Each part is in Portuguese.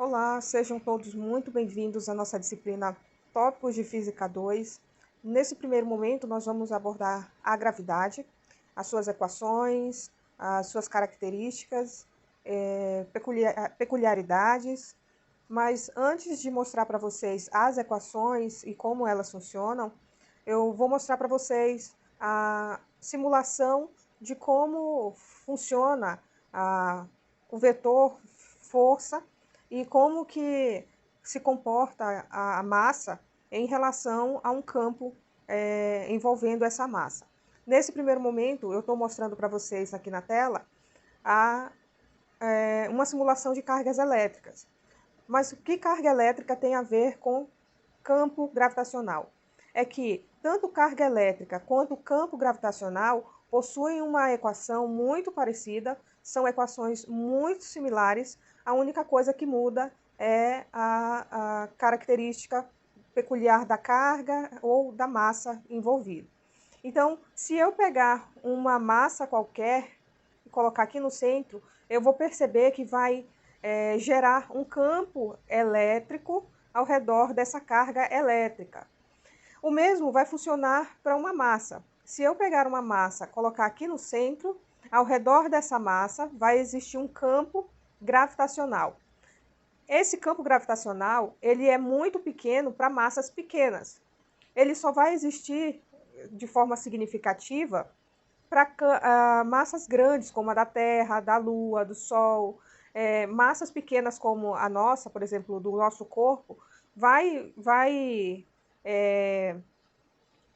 Olá, sejam todos muito bem-vindos à nossa disciplina Tópicos de Física 2. Nesse primeiro momento, nós vamos abordar a gravidade, as suas equações, as suas características, peculiaridades. Mas antes de mostrar para vocês as equações e como elas funcionam, eu vou mostrar para vocês a simulação de como funciona o vetor força e como que se comporta a massa em relação a um campo envolvendo essa massa. Nesse primeiro momento, eu estou mostrando para vocês aqui na tela uma simulação de cargas elétricas. Mas o que carga elétrica tem a ver com campo gravitacional? É que tanto carga elétrica quanto campo gravitacional possuem uma equação muito parecida, são equações muito similares, a única coisa que muda é a característica peculiar da carga ou da massa envolvida. Então, se eu pegar uma massa qualquer e colocar aqui no centro, eu vou perceber que vai gerar um campo elétrico ao redor dessa carga elétrica. O mesmo vai funcionar para uma massa. Se eu pegar uma massa, colocar aqui no centro, ao redor dessa massa vai existir um campo gravitacional. Esse campo gravitacional, ele é muito pequeno para massas pequenas. Ele só vai existir de forma significativa para massas grandes, como a da Terra, da Lua, do Sol. Massas pequenas como a nossa, por exemplo, do nosso corpo, vai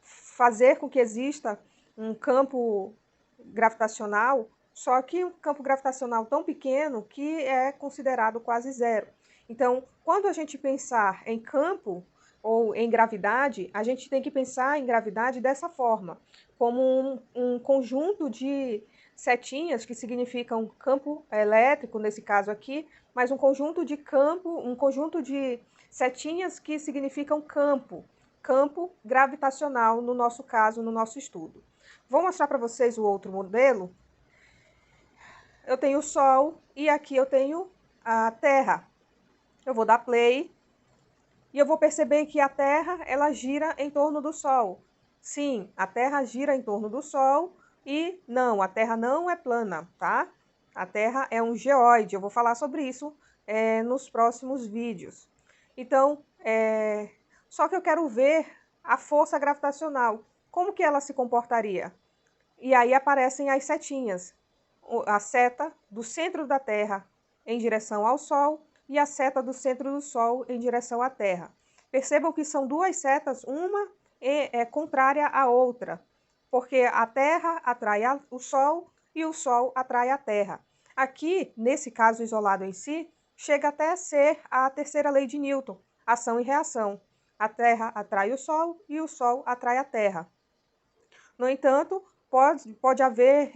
fazer com que exista um campo gravitacional, só que um campo gravitacional tão pequeno que é considerado quase zero. Então, quando a gente pensar em campo ou em gravidade, a gente tem que pensar em gravidade dessa forma, como um conjunto de setinhas que significam campo elétrico, nesse caso aqui, mas um conjunto de setinhas que significam campo gravitacional, no nosso caso, no nosso estudo. Vou mostrar para vocês o outro modelo. Eu tenho o Sol e aqui eu tenho a Terra. Eu vou dar play e eu vou perceber que a Terra, ela gira em torno do Sol. Sim, a Terra gira em torno do Sol e não, a Terra não é plana, tá? A Terra é um geóide. Eu vou falar sobre isso nos próximos vídeos. Então, só que eu quero ver a força gravitacional. Como que ela se comportaria? E aí aparecem as setinhas. A seta do centro da Terra em direção ao Sol e a seta do centro do Sol em direção à Terra. Percebam que são duas setas, uma é contrária à outra, porque a Terra atrai o Sol e o Sol atrai a Terra. Aqui, nesse caso isolado em si, chega até a ser a terceira lei de Newton, ação e reação. A Terra atrai o Sol e o Sol atrai a Terra. No entanto, pode haver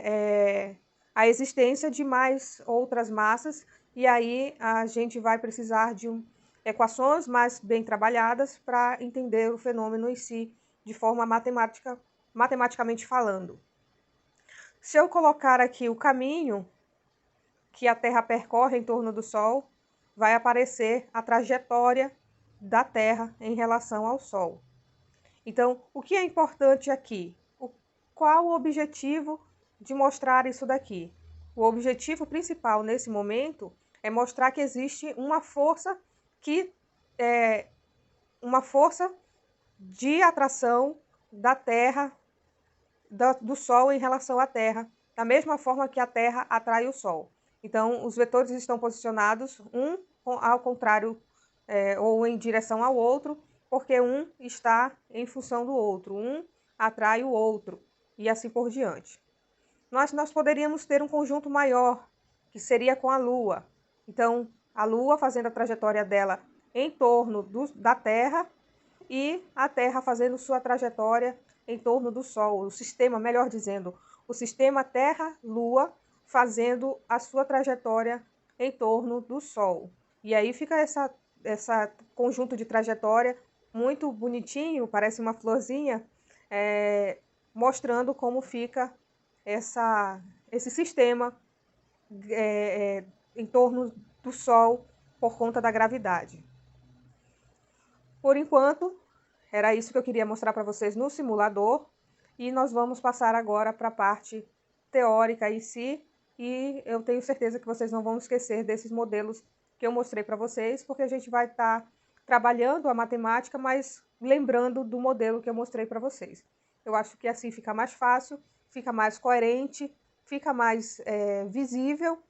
a existência de mais outras massas, e aí a gente vai precisar de equações mais bem trabalhadas para entender o fenômeno em si, de forma matematicamente falando. Se eu colocar aqui o caminho que a Terra percorre em torno do Sol, vai aparecer a trajetória da Terra em relação ao Sol. Então, o que é importante aqui? Qual o objetivo de mostrar isso daqui? O objetivo principal nesse momento é mostrar que existe uma força uma força de atração da Terra, do Sol em relação à Terra, da mesma forma que a Terra atrai o Sol. Então, os vetores estão posicionados um ao contrário ou em direção ao outro, porque um está em função do outro, um atrai o outro, e assim por diante. Nós poderíamos ter um conjunto maior, que seria com a Lua. Então, a Lua fazendo a trajetória dela em torno da Terra e a Terra fazendo sua trajetória em torno do Sol. O sistema, melhor dizendo, o sistema Terra-Lua fazendo a sua trajetória em torno do Sol. E aí fica essa conjunto de trajetória muito bonitinho, parece uma florzinha, mostrando como fica esse sistema em torno do Sol por conta da gravidade. Por enquanto, era isso que eu queria mostrar para vocês no simulador, e nós vamos passar agora para a parte teórica em si, e eu tenho certeza que vocês não vão esquecer desses modelos que eu mostrei para vocês, porque a gente vai estar trabalhando a matemática, mas lembrando do modelo que eu mostrei para vocês. Eu acho que assim fica mais fácil, fica mais coerente, fica mais visível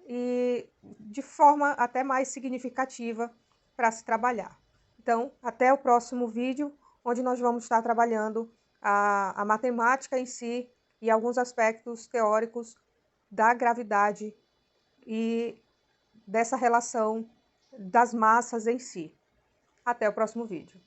e de forma até mais significativa para se trabalhar. Então, até o próximo vídeo, onde nós vamos estar trabalhando a matemática em si e alguns aspectos teóricos da gravidade e dessa relação das massas em si. Até o próximo vídeo.